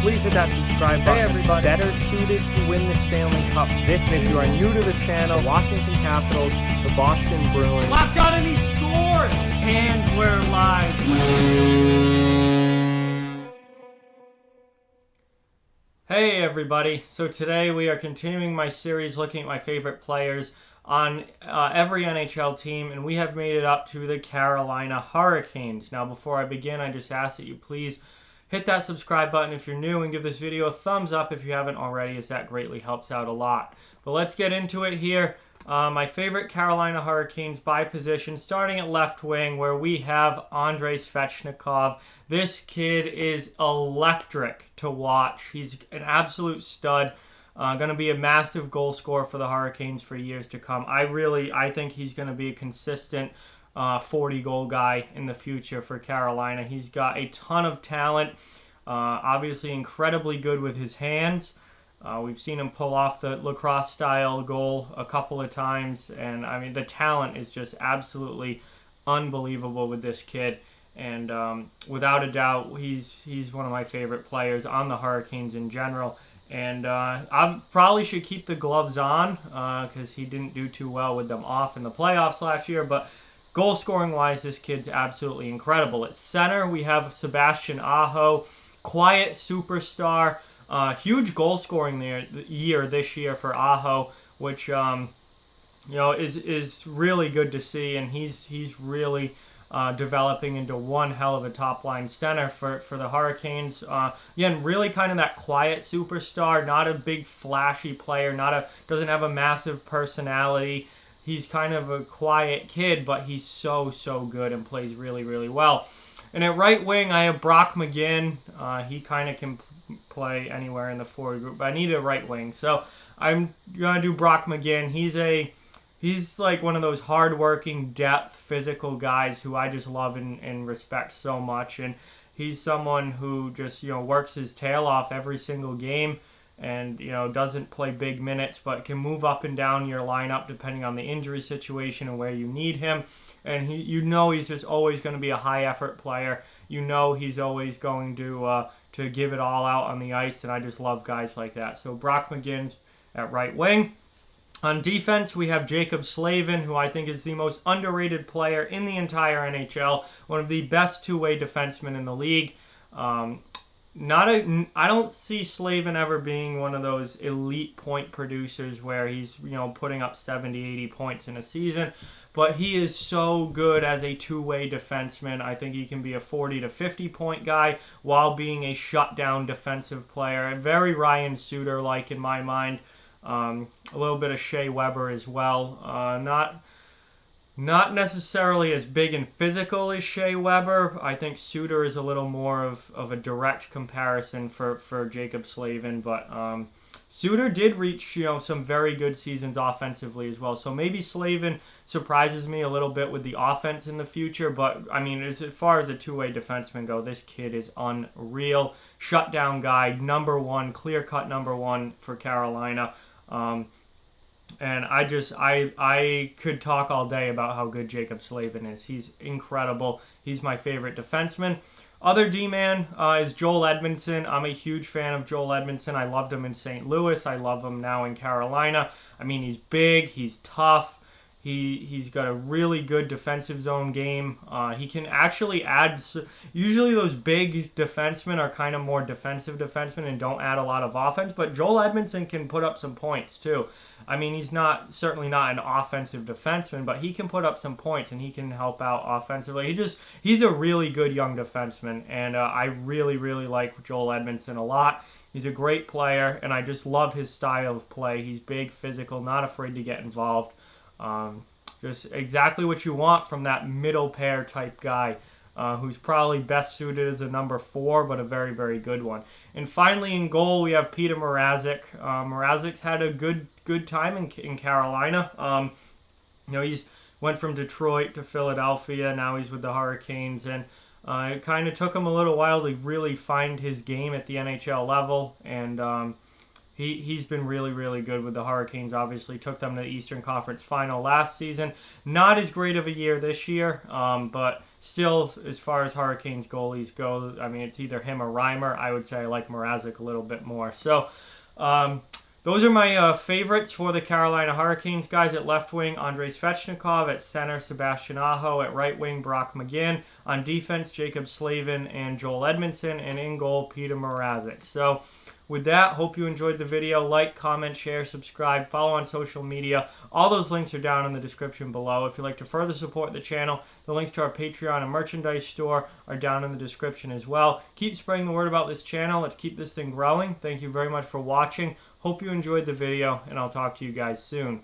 please hit that subscribe button. Hey everybody. Better suited to win the Stanley Cup this season. If you are new to the channel, Washington Capitals, the Boston Bruins. Locked on and he scored! And we're live. Hey everybody. So today we are continuing my series looking at my favorite players on every NHL team, and we have made it up to the Carolina Hurricanes. Now before I begin, I just ask that you please hit that subscribe button if you're new and give this video a thumbs up if you haven't already, as that greatly helps out a lot. But let's get into it here. My favorite Carolina Hurricanes by position, starting at left wing, where we have Andrei Svechnikov. This kid is electric to watch. He's an absolute stud. Going to be a massive goal scorer for the Hurricanes for years to come. I think he's going to be a consistent 40-goal guy in the future for Carolina. He's got a ton of talent. Obviously incredibly good with his hands. We've seen him pull off the lacrosse-style goal a couple of times, and I mean the talent is just absolutely unbelievable with this kid. And without a doubt, he's one of my favorite players on the Hurricanes in general. And I probably should keep the gloves on because he didn't do too well with them off in the playoffs last year. But goal scoring wise, this kid's absolutely incredible. At center, we have Sebastian Aho, quiet superstar. Huge goal scoring year this year for Aho, which is really good to see, and he's really developing into one hell of a top line center for the Hurricanes. Again, really kind of that quiet superstar, not a big flashy player, doesn't have a massive personality. He's kind of a quiet kid, but he's so good and plays really, really well. And at right wing, I have Brock McGinn. He kind of can play anywhere in the forward group, but I need a right wing. So I'm going to do Brock McGinn. He's like one of those hard-working, depth, physical guys who I just love and respect so much. And he's someone who just, works his tail off every single game and, doesn't play big minutes, but can move up and down your lineup depending on the injury situation and where you need him. And he's just always going to be a high-effort player. He's always going to give it all out on the ice, and I just love guys like that. So Brock McGinn at right wing. On defense, we have Jaccob Slavin, who I think is the most underrated player in the entire NHL, one of the best two-way defensemen in the league. I don't see Slavin ever being one of those elite point producers where he's, putting up 70, 80 points in a season. But he is so good as a two-way defenseman. I think he can be a 40 to 50 point guy while being a shutdown defensive player. And very Ryan Suter-like in my mind. A little bit of Shea Weber as well. Not necessarily as big and physical as Shea Weber. I think Suter is a little more of a direct comparison for Jaccob Slavin. But Suter did reach some very good seasons offensively as well. So maybe Slavin surprises me a little bit with the offense in the future. But I mean, as far as a two-way defenseman go, this kid is unreal. Shutdown guy, number one, clear-cut number one for Carolina. And I could talk all day about how good Jaccob Slavin is. He's incredible. He's my favorite defenseman. Other D-man is Joel Edmondson. I'm a huge fan of Joel Edmondson. I loved him in St. Louis. I love him now in Carolina. I mean, he's big. He's tough. He's got a really good defensive zone game. He can actually add... Usually those big defensemen are kind of more defensive defensemen and don't add a lot of offense. But Joel Edmondson can put up some points too. I mean, he's certainly not an offensive defenseman, but he can put up some points and he can help out offensively. He's a really good young defenseman, and I really, really like Joel Edmondson a lot. He's a great player, and I just love his style of play. He's big, physical, not afraid to get involved. Just exactly what you want from that middle pair type guy who's probably best suited as a number 4, but a very, very good one. And finally in goal, we have Peter Mrazek. Mrazek's had a good time in Carolina. He's went from Detroit to Philadelphia. Now he's with the Hurricanes, and it kind of took him a little while to really find his game at the NHL level. And He's been really, really good with the Hurricanes. Obviously, took them to the Eastern Conference Final last season. Not as great of a year this year, but still, as far as Hurricanes goalies go, I mean, it's either him or Reimer. I would say I like Mrazek a little bit more. So, those are my favorites for the Carolina Hurricanes. Guys, at left wing, Andrei Svechnikov. At center, Sebastian Aho. At right wing, Brock McGinn. On defense, Jacob Slavin and Joel Edmondson. And in goal, Peter Mrazek. So, with that, hope you enjoyed the video. Like, comment, share, subscribe, follow on social media. All those links are down in the description below. If you'd like to further support the channel, the links to our Patreon and merchandise store are down in the description as well. Keep spreading the word about this channel. Let's keep this thing growing. Thank you very much for watching. Hope you enjoyed the video, and I'll talk to you guys soon.